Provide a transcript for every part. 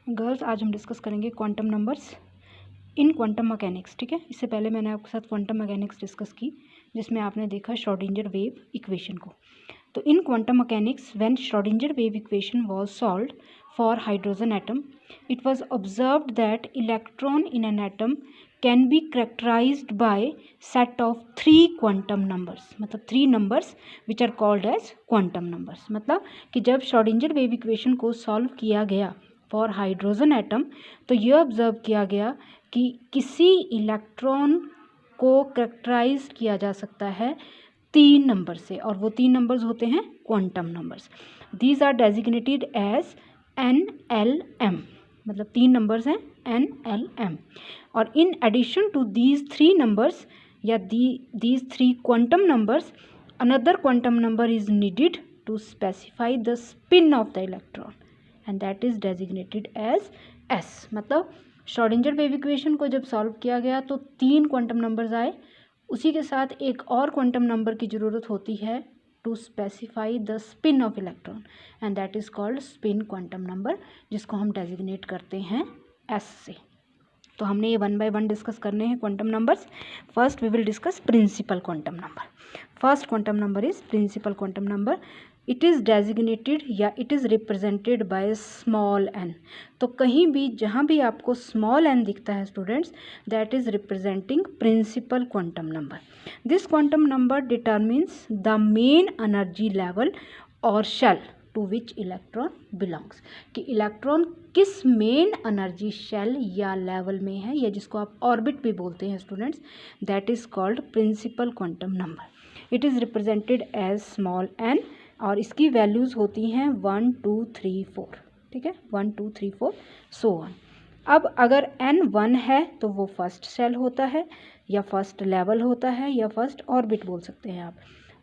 Girls, आज हम discuss करेंगे quantum numbers in quantum mechanics. ठीक है, इससे पहले मैंने आपके साथ क्वांटम मैकेनिक्स डिस्कस की, जिसमें आपने देखा श्रोडिंगर वेव इक्वेशन को। तो in quantum mechanics when Schrodinger wave equation was solved for hydrogen atom, it was observed that electron in an atom can be characterised by set of 3 quantum numbers, मतलब 3 numbers which are called as quantum numbers. मतलब कि जब Schrodinger wave equation को solve किया गया for hydrogen atom, तो यह observe किया गया कि किसी इलेक्ट्रॉन को करेक्टराइज किया जा सकता है 3 नंबर से, और वो 3 नंबर्स होते हैं quantum numbers. These are designated as NLM, मतलब 3 नंबर्स हैं NLM। और in addition to these 3 numbers या these 3 quantum numbers, another quantum number is needed to specify the spin of the electron and that is designated as S। मतलब Schrodinger wave equation को जब solve किया गया तो 3 quantum numbers आए, उसी के साथ एक और क्वांटम नंबर की ज़रूरत होती है to specify the spin of electron and that is called spin quantum number, जिसको हम डेजिग्नेट करते हैं S से। तो हमने ये 1 बाय 1 डिस्कस करने हैं quantum numbers. First we will discuss principal quantum number. First quantum number is principal quantum number. It is designated या it is represented by small n। तो कहीं भी जहाँ भी आपको स्मॉल n दिखता है students, that is representing principal quantum number. This quantum number determines the main energy level और shell to which electron belongs, कि इलेक्ट्रॉन किस मेन एनर्जी शेल या लेवल में है, या जिसको आप ऑर्बिट भी बोलते हैं students, that is called principal quantum number. It is represented as small n और इसकी वैल्यूज़ होती हैं 1 2 3 4। ठीक है, 1 2 3 4 सो ऑन। अब अगर n 1 है तो वो फर्स्ट शेल होता है या फर्स्ट लेवल होता है या फर्स्ट ऑर्बिट बोल सकते हैं आप,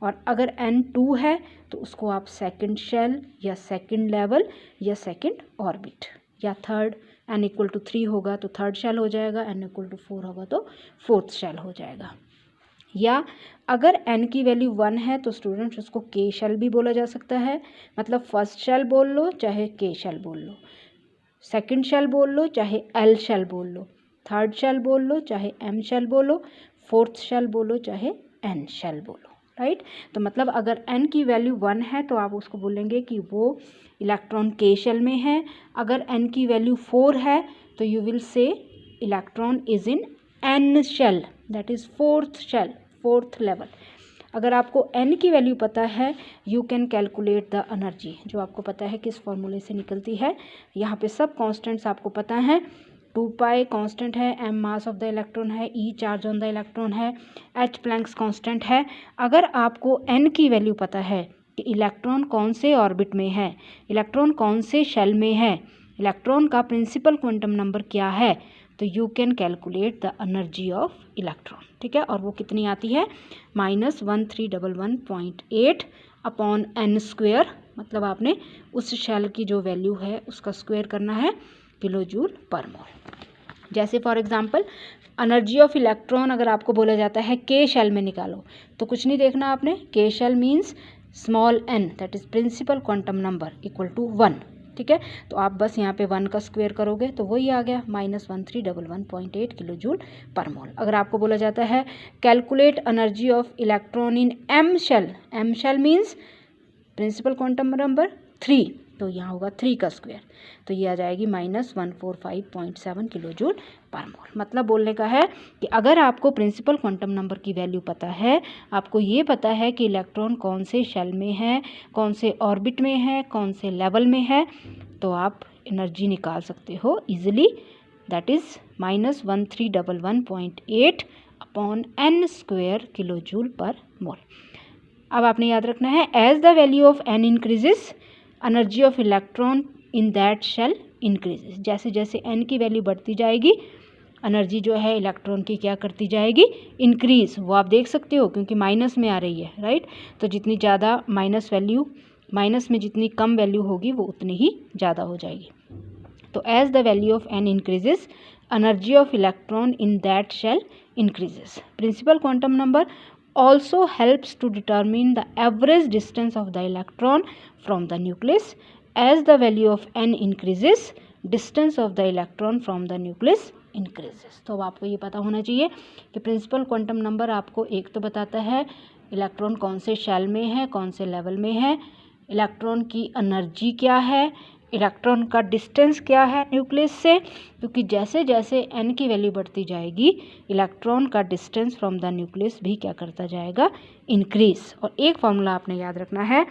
और अगर n 2 है तो उसको आप सेकंड शेल या सेकंड लेवल या सेकंड ऑर्बिट, या थर्ड n इक्वल टू 3 होगा तो थर्ड शेल हो जाएगा, n इक्वल टू 4 होगा तो फोर्थ शेल हो जाएगा। या अगर n की वैल्यू 1 है तो स्टूडेंट्स उसको k शेल भी बोला जा सकता है, मतलब फर्स्ट शेल बोल लो चाहे k शेल बोल लो, सेकंड शेल बोल लो चाहे l शेल बोल लो, थर्ड शेल बोल लो चाहे m शेल बोलो, फोर्थ शेल बोलो चाहे n शेल बोलो, राइट। तो मतलब अगर n की वैल्यू 1 है तो आप उसको बोलेंगे कि वो इलेक्ट्रॉन k शेल में है। अगर n की वैल्यू 4 है तो you will say electron is in n shell, that is fourth shell, fourth level. अगर आपको n की वैल्यू पता है, you can calculate the energy, जो आपको पता है किस फॉर्मूले से निकलती है। यहाँ पे सब कॉन्स्टेंट्स आपको पता है। 2 पाई कांस्टेंट है, m mass of the electron है, E charge on the electron है, H प्लैंक्स कांस्टेंट है। अगर आपको n की वैल्यू पता है कि इलेक्ट्रॉन कौन से ऑर्बिट में है, इलेक्ट्रॉन कौन से शेल में है, इलेक्ट्रॉन का प्रिंसिपल क्वांटम नंबर क्या है, तो you can calculate the energy of electron. ठीक है, और वो कितनी आती है -1311.8 अपॉन n स्क्वेयर, मतलब आपने उस शेल की जो वैल्यू है उसका स्क्वेयर करना है किलो जूल पर मोल। जैसे for example energy of electron अगर आपको बोला जाता है k शेल में निकालो, तो कुछ नहीं देखना आपने, k shell means small n, that is principal quantum number equal to 1। ठीक है, तो आप बस यहाँ पे 1 का स्क्वेयर करोगे तो वही आ गया -1311.8 किलो जूल पर मोल। अगर आपको बोला जाता है calculate energy of electron in m shell means principal quantum number 3, तो यहाँ होगा 3 का स्क्वेयर, तो ये आ जाएगी -145.7 किलो जूल पर मोल। मतलब बोलने का है कि अगर आपको प्रिंसिपल क्वांटम नंबर की वैल्यू पता है, आपको ये पता है कि इलेक्ट्रॉन कौन से शेल में है, कौन से ऑर्बिट में है, कौन से लेवल में है, तो आप एनर्जी निकाल सकते हो easily, that is -1311.8 upon n square kilo joule per mole. अब आपने याद रखना है, as the value of n increases energy of electron in that shell increases. जैसे जैसे n की वैल्यू बढ़ती जाएगी, एनर्जी जो है इलेक्ट्रॉन की क्या करती जाएगी, इंक्रीज। वो आप देख सकते हो क्योंकि माइनस में आ रही है, राइट। तो जितनी ज़्यादा माइनस में जितनी कम वैल्यू होगी वो उतनी ही ज़्यादा हो जाएगी। तो as the value of n increases energy of electron in that shell increases. Principal quantum number also helps to determine the average distance of the electron from the nucleus. As the value of n increases, distance of the electron from the nucleus increases. तो अब आपको ये पता होना चाहिए कि principal quantum number आपको एक तो बताता है इलेक्ट्रॉन कौन से शेल में है, कौन से लेवल में है, इलेक्ट्रॉन की एनर्जी क्या है, इलेक्ट्रॉन का डिस्टेंस क्या है न्यूक्लियस से, क्योंकि जैसे जैसे n की वैल्यू बढ़ती जाएगी इलेक्ट्रॉन का डिस्टेंस फ्रॉम द न्यूक्लियस भी क्या करता जाएगा, इंक्रीज। और एक फॉर्मूला आपने याद रखना है,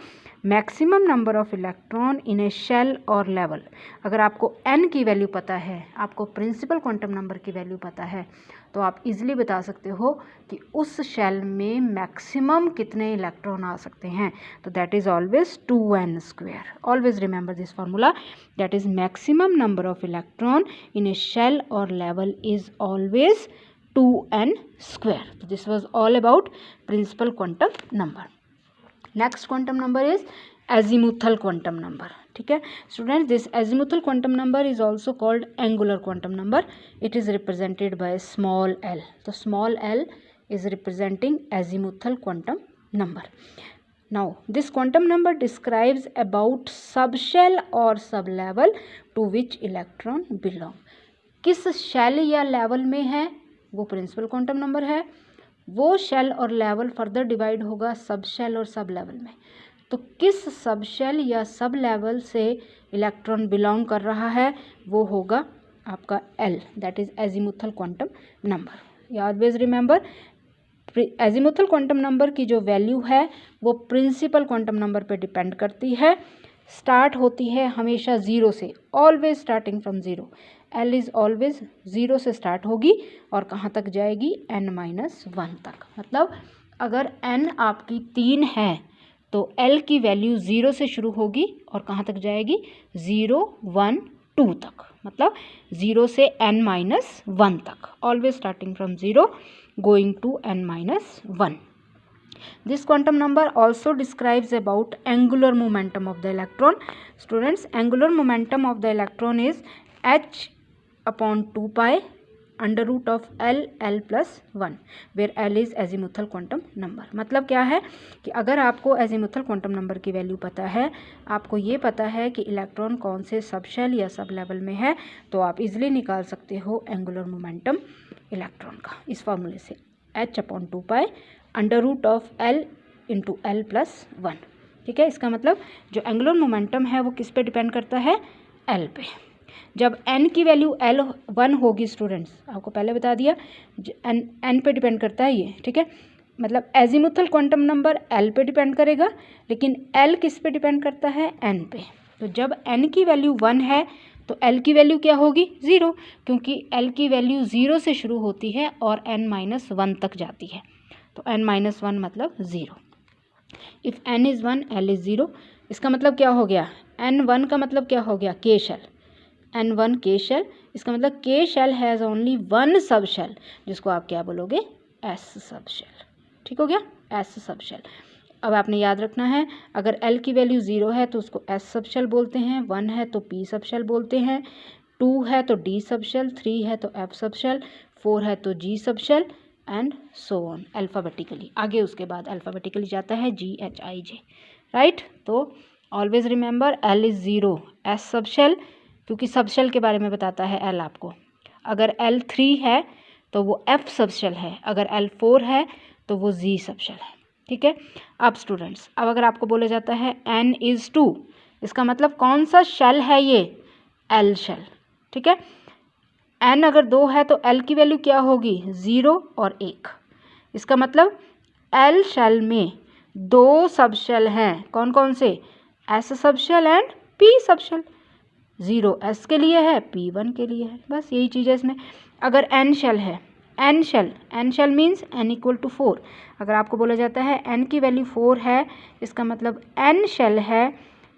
maximum number of electron in a shell और लेवल। अगर आपको n की वैल्यू पता है, आपको प्रिंसिपल क्वांटम नंबर की वैल्यू पता है, तो आप इजीली बता सकते हो कि उस शेल में मैक्सिमम कितने इलेक्ट्रॉन आ सकते हैं। तो that is always 2n²। Always remember this formula, that is maximum number of electron in a shell और लेवल इज़ ऑलवेज 2n²। तो this was all about principal quantum number. Next quantum number is azimuthal quantum number. ठीक है students, this azimuthal quantum number is also called angular quantum number. It is represented by small L. तो small L is representing azimuthal quantum number. Now this quantum number describes about subshell or sublevel to which electron belong. किस shell या level में है वो principal quantum number है, वो shell और level further divide होगा सब शेल और सब लेवल में। तो किस सब शेल या सब लेवल से इलेक्ट्रॉन बिलोंग कर रहा है वो होगा आपका L, that is azimuthal quantum number. Always remember, azimuthal quantum number की जो वैल्यू है वो प्रिंसिपल क्वांटम नंबर पे डिपेंड करती है। स्टार्ट होती है हमेशा ज़ीरो से, always starting from zero. L is always zero से स्टार्ट होगी और कहाँ तक जाएगी, n-1 तक। मतलब अगर n आपकी 3 है तो एल की वैल्यू ज़ीरो से शुरू होगी और कहाँ तक जाएगी, 0, 1, 2 तक। मतलब 0 से n-1 तक, always starting from zero going to n-1. This quantum number also describes about angular momentum of the electron. Students, angular momentum of the electron is h upon 2 pi under root of l plus 1, where l is azimuthal quantum number. मतलब क्या है कि अगर आपको azimuthal quantum number की value पता है, आपको ये पता है कि इलेक्ट्रॉन कौन से सब शेल या सब लेवल में है, तो आप इजीली निकाल सकते हो एंगुलर मोमेंटम इलेक्ट्रॉन का इस फॉर्मूले से, h upon 2 pi under root of l into l plus 1। ठीक है, इसका मतलब जो एंगुलर मोमेंटम है वो किस पे डिपेंड करता है, l पे। जब n की वैल्यू l1 होगी स्टूडेंट्स, आपको पहले बता दिया n पे डिपेंड करता है ये। ठीक है, मतलब एजीमुथल क्वांटम नंबर l पे डिपेंड करेगा, लेकिन l किस पे डिपेंड करता है, n पे। तो जब n की वैल्यू 1 है तो l की वैल्यू क्या होगी, 0, क्योंकि l की वैल्यू 0 से शुरू होती है और n-1 तक जाती है। तो n-1 मतलब 0। If n is 1 l is 0। इसका मतलब क्या हो गया, n1 का मतलब क्या हो गया, k shell, n1 k shell. इसका मतलब k शेल हैज़ ओनली 1 सब शेल, जिसको आप क्या बोलोगे, s सब शेल। ठीक हो गया, s सब शेल। अब आपने याद रखना है, अगर l की वैल्यू 0 है तो उसको s सब शेल बोलते हैं, 1 है तो p सब शेल बोलते हैं, 2 है तो d सब शेल, 3 है तो f सब शेल, 4 है तो g sub shell, and so on alphabetically. आगे उसके बाद अल्फ़ाबेटिकली जाता है g h i j, right. तो always remember l is 0 s sub shell, क्योंकि सब शेल के बारे में बताता है l आपको। अगर l 3 है तो वो f सब शेल है, अगर l 4 है तो वो g सब शेल है। ठीक है, अब स्टूडेंट्स, अब अगर आपको बोला जाता है n इज़ 2, इसका मतलब कौन सा शेल है ये, l शेल। ठीक है, n अगर 2 है तो l की वैल्यू क्या होगी, 0 और 1। इसका मतलब l शेल में 2 सब शेल हैं, कौन कौन से, s sub shell and p sub shell. 0 s के लिए है, p 1 के लिए है, बस यही चीज़ है इसमें। अगर n शेल है, n shell means n equal to 4। अगर आपको बोला जाता है n की वैल्यू 4 है, इसका मतलब n शेल है,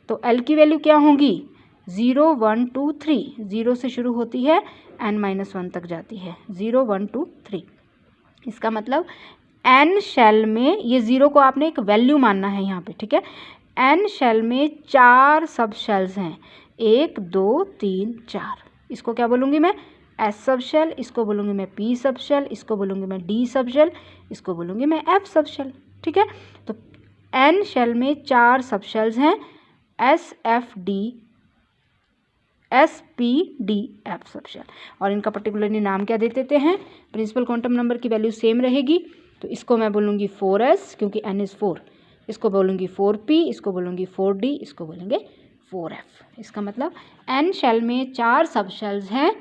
तो l की वैल्यू क्या होगी, 0, 1, 2, 3। 0 से शुरू होती है, n-1 तक जाती है, 0, 1, 2, 3। इसका मतलब n शेल में, ये 0 को आपने एक वैल्यू मानना है यहाँ पे। ठीक है, n शेल में 4 सब शेल्स हैं, 1, 2, 3, 4। इसको क्या बोलूँगी मैं, S सब शेल, इसको बोलूँगी मैं P सब शेल, इसको बोलूँगी मैं D सब शेल, इसको बोलूँगी मैं F सब शेल। ठीक है, तो N शेल में 4 सब शेल्स हैं, S, F, D, SPDF sub shell. और इनका पर्टिकुलरली नाम क्या दे देते हैं, प्रिंसिपल क्वांटम नंबर की वैल्यू सेम रहेगी, तो इसको मैं बोलूँगी 4s क्योंकि n इज़ 4, इसको बोलूँगी 4p, इसको बोलूँगी 4d, इसको बोलेंगे 4f। इसका मतलब n शेल में 4 सब शेल्स हैं,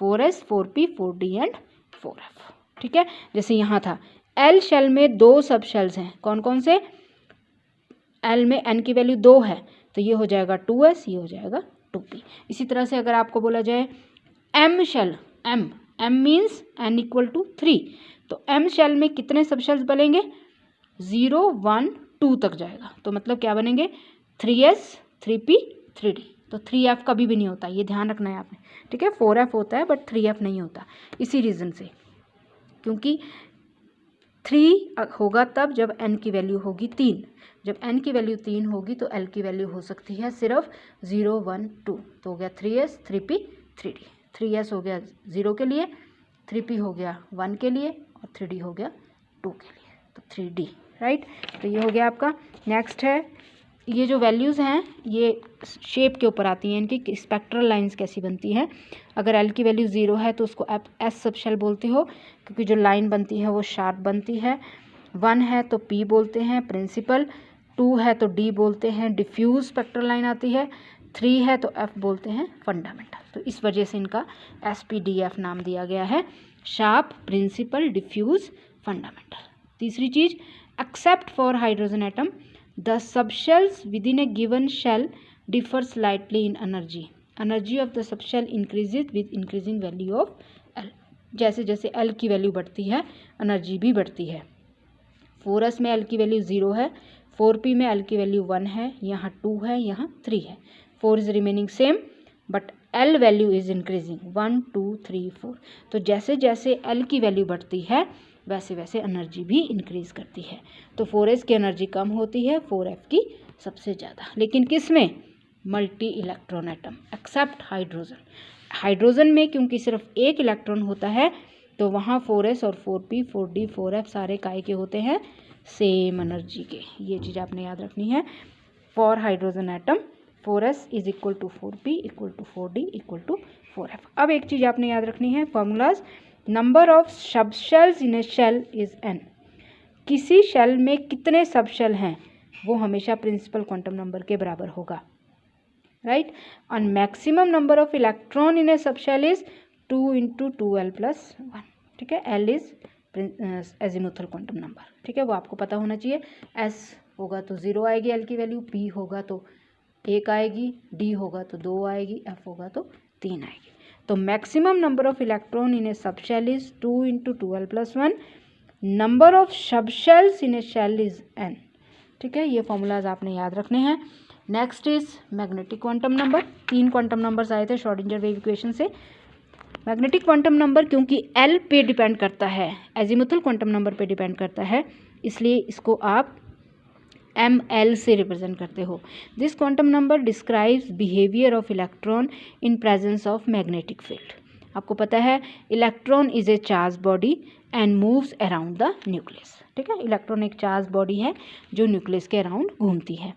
4s, 4p, 4d and 4f। ठीक है, जैसे यहाँ था L शेल में 2 सब शेल्स हैं, कौन कौन से, L में n की वैल्यू 2 है तो ये हो जाएगा 2s, ये हो जाएगा 2p। इसी तरह से अगर आपको बोला जाए M shell, M means n equal to 3, तो M शेल में कितने सब शेल्स बनेंगे, 0, 1, 2 तक जाएगा, तो मतलब क्या बनेंगे 3s, 3p, 3d। तो 3f कभी भी नहीं होता, ये ध्यान रखना है आपने। ठीक है, 4f होता है बट 3f नहीं होता, इसी रीज़न से, क्योंकि 3 होगा तब जब n की वैल्यू होगी 3, जब n की वैल्यू 3 होगी तो l की वैल्यू हो सकती है सिर्फ 0, 1, 2। तो हो गया 3s, 3p, 3d। 3s हो गया 0 के लिए, 3p हो गया 1 के लिए और 3d हो गया 2 के लिए, तो 3d, राइट। तो ये हो गया आपका। नेक्स्ट है, ये जो वैल्यूज़ हैं ये शेप के ऊपर आती हैं, इनकी स्पेक्ट्रल लाइंस कैसी बनती हैं। अगर L की वैल्यू 0 है तो उसको S सब शेल बोलते हो, क्योंकि जो लाइन बनती है वो शार्प बनती है। 1 है तो P बोलते हैं प्रिंसिपल, 2 है तो D बोलते हैं डिफ्यूज स्पेक्ट्रल लाइन आती है, 3 है तो F बोलते हैं फंडामेंटल। तो इस वजह से इनका SPDF नाम दिया गया है, शार्प, प्रिंसिपल, डिफ्यूज, फंडामेंटल। तीसरी चीज़, except for hydrogen atom the subshells within a given shell differ slightly in energy, energy of the subshell increases with increasing value of L। जैसे जैसे L की वैल्यू बढ़ती है एनर्जी भी बढ़ती है। 4s में L की वैल्यू 0 है, 4p में L की वैल्यू 1 है, यहाँ 2 है, यहाँ 3 है, 4 is remaining same but L value is increasing, 1, 2, 3, 4। तो जैसे जैसे L की वैल्यू बढ़ती है वैसे वैसे एनर्जी भी इंक्रीज़ करती है। तो 4s की एनर्जी कम होती है, 4f की सबसे ज़्यादा। लेकिन किस में, multi electron atom, except hydrogen. Hydrogen में क्योंकि सिर्फ एक इलेक्ट्रॉन होता है तो वहाँ 4s और 4p, 4d, 4f सारे काय के होते हैं, सेम एनर्जी के। ये चीज़ आपने याद रखनी है। For hydrogen atom 4s is equal to 4p equal to 4d equal to 4f। अब एक चीज़ आपने याद रखनी है, formulas, number of sub shells in a shell is n। किसी शेल में कितने सब शेल हैं वो हमेशा प्रिंसिपल क्वांटम नंबर के बराबर होगा, राइट। और maximum number of electron in a sub shell is 2 × 2l + 1। ठीक है, l is azimuthal quantum number. ठीक है, वो आपको पता होना चाहिए। s होगा तो 0 आएगी l की वैल्यू, p होगा तो 1 आएगी, d होगा तो 2 आएगी, f होगा तो 3 आएगी। तो maximum number of electron in a sub shell is 2 × 2l + 1, number of sub shells in a shell is n। ठीक है, ये फॉर्मूलाज आपने याद रखने हैं। Next is magnetic quantum number. 3 quantum numbers आए थे श्रोडिंगर वेव इक्वेशन से। मैग्नेटिक क्वांटम नंबर क्योंकि L पे डिपेंड करता है, एजीमुथल क्वांटम नंबर पे डिपेंड करता है, इसलिए इसको आप ML से रिप्रेजेंट करते हो। This quantum number describes behaviour of electron in presence of magnetic field. आपको पता है electron is a charge body and moves around the nucleus. ठीक है, इलेक्ट्रॉन एक चार्ज बॉडी है जो न्यूक्लियस के अराउंड घूमती है।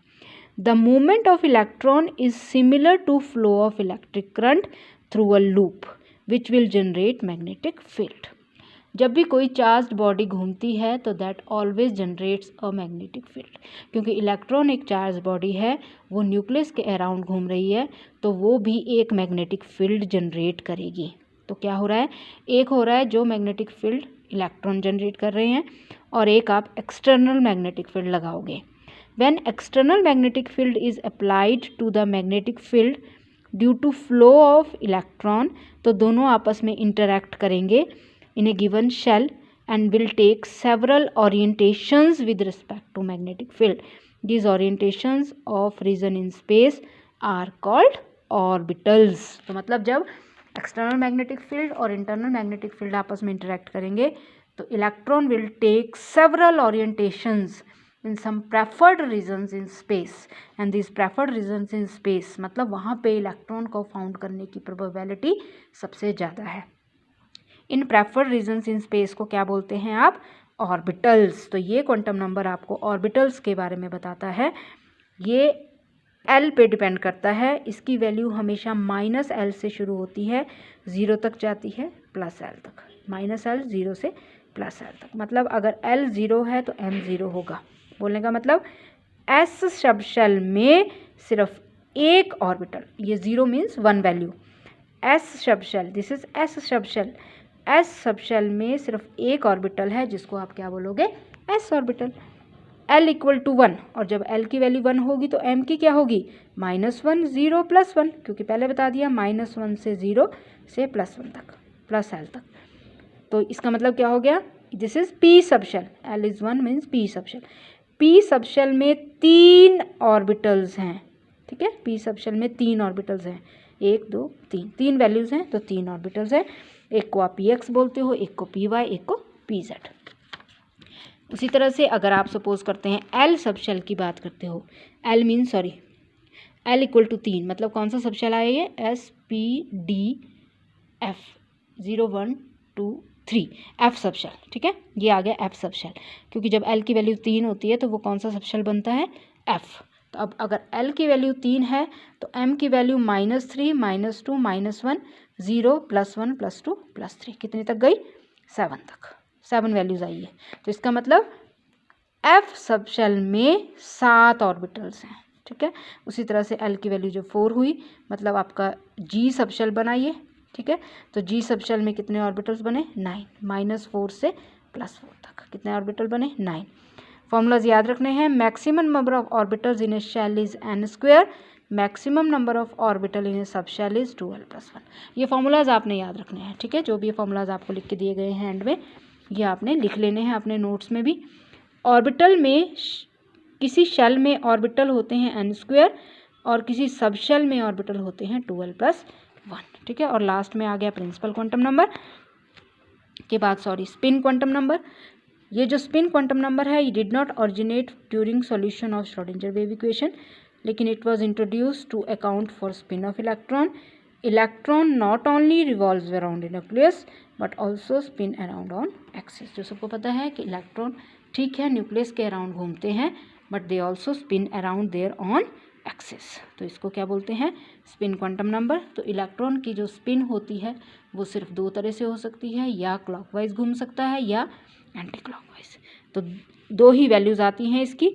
The movement of electron is similar to flow of electric current through a loop which will generate magnetic field. जब भी कोई चार्ज बॉडी घूमती है तो that always generates a magnetic field. क्योंकि इलेक्ट्रॉन एक चार्ज बॉडी है, वो न्यूक्लियस के अराउंड घूम रही है, तो वो भी एक मैग्नेटिक फील्ड जनरेट करेगी। तो क्या हो रहा है, एक हो रहा है जो मैग्नेटिक फील्ड इलेक्ट्रॉन जनरेट कर रहे हैं, और एक आप एक्सटर्नल मैग्नेटिक फील्ड लगाओगे। When external magnetic field is applied to the magnetic field due to flow of electron, तो दोनों आपस में इंटरैक्ट करेंगे in a given shell and will take several orientations with respect to magnetic field. These orientations of region in space are called orbitals. तो मतलब जब external magnetic field और internal magnetic field आपस में interact करेंगे तो electron will take several orientations in some preferred regions in space, and these preferred regions in space मतलब वहाँ पे इलेक्ट्रॉन को फाउंड करने की प्रोबेबिलिटी सबसे ज़्यादा है। इन प्रेफर्ड रीजन्स इन स्पेस को क्या बोलते हैं आप, ऑर्बिटल्स। तो ये क्वांटम नंबर आपको ऑर्बिटल्स के बारे में बताता है। ये एल पे डिपेंड करता है। इसकी वैल्यू हमेशा माइनस एल से शुरू होती है, 0 तक जाती है प्लस एल तक। माइनस एल 0 से प्लस एल तक, मतलब अगर एल 0 है तो एम 0 होगा। बोलने का मतलब एस सब शेल में सिर्फ एक ऑर्बिटल, ये 0 means 1 value. S sub shell, this is s sub shell. S sub shell में सिर्फ एक ऑर्बिटल है जिसको आप क्या बोलोगे, s orbital. L equal to 1, और जब एल की वैल्यू 1 होगी तो एम की क्या होगी, -1 0 +1, क्योंकि पहले बता दिया -1 से 0 से +1 तक, प्लस एल तक। तो इसका मतलब क्या हो गया, this is p sub shell. L is 1 means p sub shell. P sub shell में 3 ऑर्बिटल्स हैं, ठीक है। पी सब शेल में 3 ऑर्बिटल्स हैं, 1 2 3, 3 वैल्यूज़ हैं तो 3 ऑर्बिटल्स हैं। एक को आप पी एक्स बोलते हो, एक को पी वाई, एक को पी जेड। उसी तरह से अगर आप सपोज करते हैं एल सब शेल की बात करते हो, l mean sorry l equal to 3, मतलब कौन सा सब शेल आया ये, s p d f 0 1 2 3, f sub shell, ठीक है। ये आ गया एफ सब शेल, क्योंकि जब एल की वैल्यू 3 होती है तो वो कौन सा सब शेल बनता है, एफ। तो अब अगर एल की वैल्यू 3 है तो एम की वैल्यू -3 -2 -1 0 +1 +2 +3, कितने तक गई, 7 तक, 7 वैल्यूज़ आई है। तो इसका मतलब एफ सब शेल में 7 ऑर्बिटल्स हैं, ठीक है। उसी तरह से एल की वैल्यू जब 4 हुई, मतलब आपका जी सब शेल बना ये, ठीक है। तो जी सब शेल में कितने ऑर्बिटल्स बने, 9, -4 से +4 तक कितने ऑर्बिटल बने, 9। फॉर्मूलाज याद रखने हैं। Maximum number of orbitals in a shell is n², maximum number of orbital in a sub shell is 2l + 1। ये फॉर्मूलाज आपने याद रखने हैं, ठीक है। जो भी ये फॉर्मूलाज आपको लिख के दिए गए हैं एंड में, ये आपने लिख लेने हैं अपने नोट्स में भी। ऑर्बिटल में किसी शेल में ऑर्बिटल होते हैं n² और किसी सब शेल में ऑर्बिटल होते हैं 2l + 1, ठीक है। और लास्ट में आ गया प्रिंसिपल क्वांटम नंबर के बाद स्पिन क्वांटम नंबर। ये जो स्पिन क्वांटम नंबर है, ये did not originate during solution of Schrodinger wave equation, लेकिन it was introduced to account for spin of electron. Electron not only revolves around a nucleus but also spin around on axis. जो सबको पता है कि electron ठीक है nucleus के around घूमते हैं, but they also spin around their on axis. तो इसको क्या बोलते हैं, स्पिन क्वांटम नंबर। तो इलेक्ट्रॉन की जो स्पिन होती है वो सिर्फ 2 तरह से हो सकती है, या क्लॉकवाइज घूम सकता है या एंटी क्लॉकवाइज। तो 2 ही वैल्यूज़ आती हैं इसकी,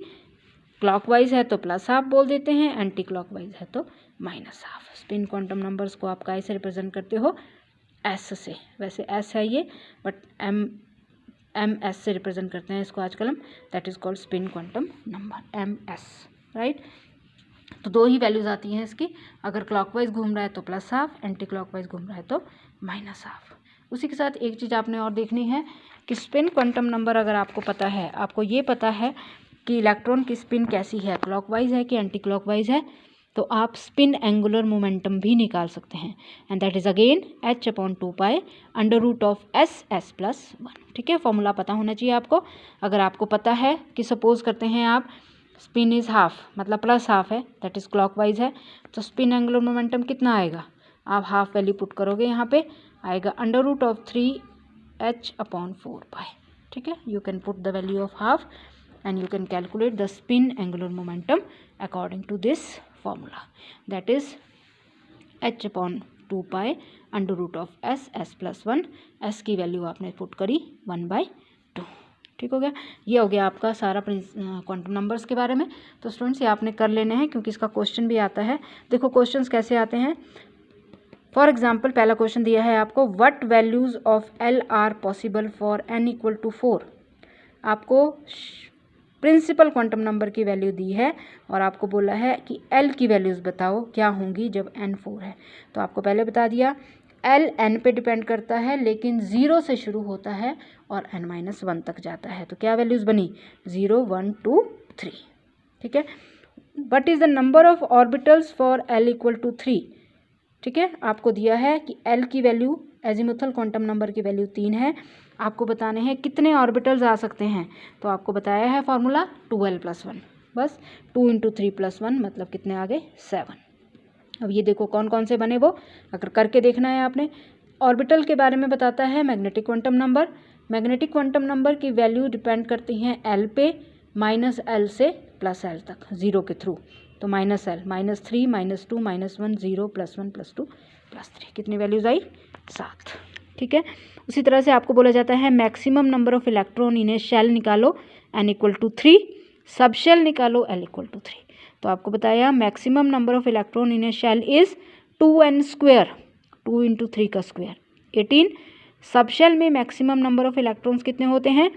क्लॉकवाइज है तो +½ बोल देते हैं, एंटी क्लॉकवाइज है तो -½ स्पिन क्वांटम नंबर्स को आप कैसे रिप्रेजेंट करते हो, एस से। वैसे एस है ये, बट एम एस से रिप्रेजेंट करते हैं इसको आजकल हम, that is called spin quantum number, MS, right. तो 2 ही वैल्यूज़ आती हैं इसकी, अगर क्लॉकवाइज घूम रहा है तो +½ एंटी क्लॉकवाइज घूम रहा है तो -½ उसी के साथ एक चीज़ आपने और देखनी है कि स्पिन क्वांटम नंबर अगर आपको पता है, आपको ये पता है कि इलेक्ट्रॉन की स्पिन कैसी है, क्लॉकवाइज है कि एंटी क्लॉकवाइज है, तो आप स्पिन एंगुलर मोमेंटम भी निकाल सकते हैं, and that is again h/2π √S + 1, ठीक है। फॉर्मूला पता होना चाहिए आपको। अगर आपको पता है कि सपोज करते हैं आप स्पिन इज़ ½ मतलब +½ है, दैट इज़ क्लॉकवाइज है, तो स्पिन एंगुलर मोमेंटम कितना आएगा, आप ½ वैल्यू पुट करोगे, यहाँ पे आएगा √3h/4π, ठीक है। You can put the value of ½ and you can calculate the spin angular momentum according to this formula, that is h/2π √S + 1। s की वैल्यू आपने पुट करी 1/2, ठीक हो गया। ये हो गया आपका सारा क्वांटम नंबर्स के बारे में। तो स्टूडेंट्स ये आपने कर लेने हैं, क्योंकि इसका क्वेश्चन भी आता है। देखो क्वेश्चंस कैसे आते हैं। फॉर एग्जाम्पल पहला क्वेश्चन दिया है आपको, what values of L are possible for n = 4। आपको प्रिंसिपल क्वांटम नंबर की वैल्यू दी है और आपको बोला है कि L की वैल्यूज़ बताओ क्या होंगी जब n 4 है। तो आपको पहले बता दिया L n पे डिपेंड करता है, लेकिन 0 से शुरू होता है और n-1 तक जाता है। तो क्या वैल्यूज़ बनी, 0 1 2 3, ठीक है। What is the number of orbitals for L = 3, ठीक है। आपको दिया है कि L की वैल्यू एजीमुथल क्वांटम नंबर की वैल्यू 3 है, आपको बताने हैं कितने ऑर्बिटल्स आ सकते हैं। तो आपको बताया है फॉर्मूला 2l + 1, बस 2 × 3 + 1 मतलब कितने आ गए, 7। अब ये देखो कौन कौन से बने, वो अगर करके देखना है आपने। ऑर्बिटल के बारे में बताता है magnetic quantum number. Magnetic quantum number की वैल्यू डिपेंड करती हैं L पे, -L से +L तक 0 के थ्रू। तो -L, -3, -2, -1, 0, +1, +2, +3, कितनी वैल्यूज़ आई? 7। ठीक है। उसी तरह से आपको बोला जाता है maximum number of electron in a shell निकालो, n = 3, सब शेल निकालो, L = 3। तो आपको बताया maximum number of electron in a shell is 2n², 2 × 3 का स्क्वायर 18। सब शेल में मैक्सिमम नंबर ऑफ इलेक्ट्रॉन्स कितने होते हैं?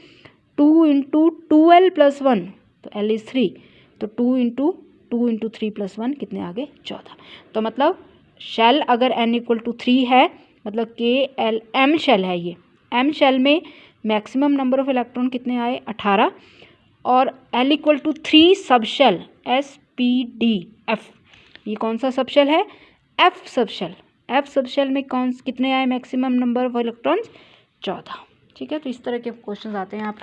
2 × 2l + 1, तो L इज़ 3, तो 2 × 3 + 1 कितने आ गए? 14। तो मतलब शेल अगर n = 3 है, मतलब KLM शेल है ये, M शेल में मैक्सिमम नंबर ऑफ इलेक्ट्रॉन कितने आए? 18, और L = 3 सब शेल SPDF, ये कौन सा सब शेल है? F सब शेल। F सब शेल में कितने आए मैक्सिमम नंबर ऑफ इलेक्ट्रॉन्स? 14। ठीक है। तो इस तरह के क्वेश्चन आते हैं,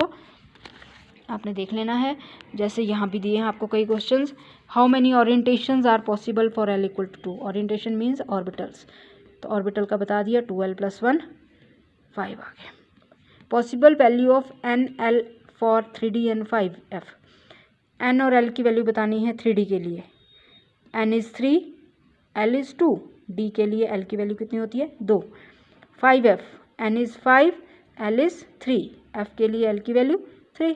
आपने देख लेना है। जैसे यहाँ भी दिए हैं आपको कई questions. How many orientations are possible for L = 2? Orientation means orbitals, तो ऑर्बिटल का बता दिया, 2l + 1, 5 आ गए। Possible value of NL for 3D and 5F, N और L की वैल्यू बतानी है 3D के लिए। N इज़ 3, L इज़ 2, D के लिए L की वैल्यू कितनी होती है? 2। 5F, N इज़ 5, L इज़ 3, F के लिए L की वैल्यू 3।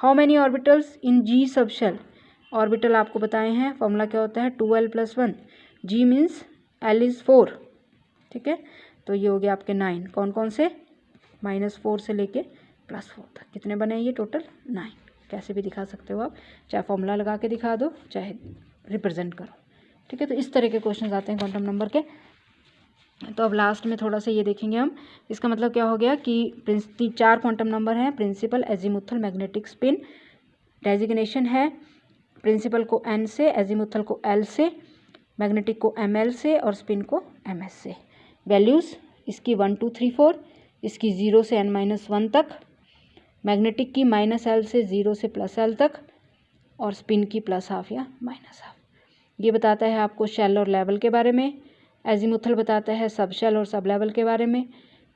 How many orbitals in G sub shell? Orbital आपको बताए हैं, फॉर्मूला क्या होता है? 2l + 1, G means L is 4। ठीक है। तो ये हो गया आपके 9। कौन कौन से? -4 से लेके +4 तक, कितने बने ये टोटल? 9। कैसे भी दिखा सकते हो आप, चाहे फॉर्मूला लगा के दिखा दो, चाहे रिप्रेजेंट करो। ठीक है। तो इस तरह के क्वेश्चन आते हैं क्वांटम नंबर के। तो अब लास्ट में थोड़ा सा ये देखेंगे हम, इसका मतलब क्या हो गया कि 4 क्वांटम नंबर हैं। Principal, azimuthal, magnetic, spin. Designation है प्रिंसिपल को N से, एजीमुथल को L से, मैग्नेटिक को ML से और स्पिन को MS से। वैल्यूज़ इसकी 1, 2, 3, 4, इसकी 0 से n-1 तक, मैग्नेटिक की -L से 0 से +L तक, और स्पिन की +½ या -½ ये बताता है आपको शेल और लेवल के बारे में। एजीमुथल बताता है सब शेल और सब लेवल के बारे में।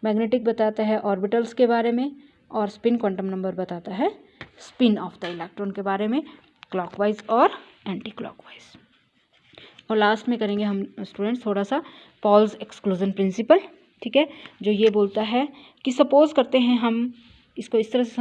मैग्नेटिक बताता है ऑर्बिटल्स के बारे में, और स्पिन क्वांटम नंबर बताता है स्पिन ऑफ द इलेक्ट्रॉन के बारे में, क्लॉकवाइज और एंटी क्लॉकवाइज। और लास्ट में करेंगे हम स्टूडेंट्स थोड़ा सा पॉल्स एक्सक्लूजन प्रिंसिपल। ठीक है, जो ये बोलता है कि सपोज करते हैं हम इसको इस तरह से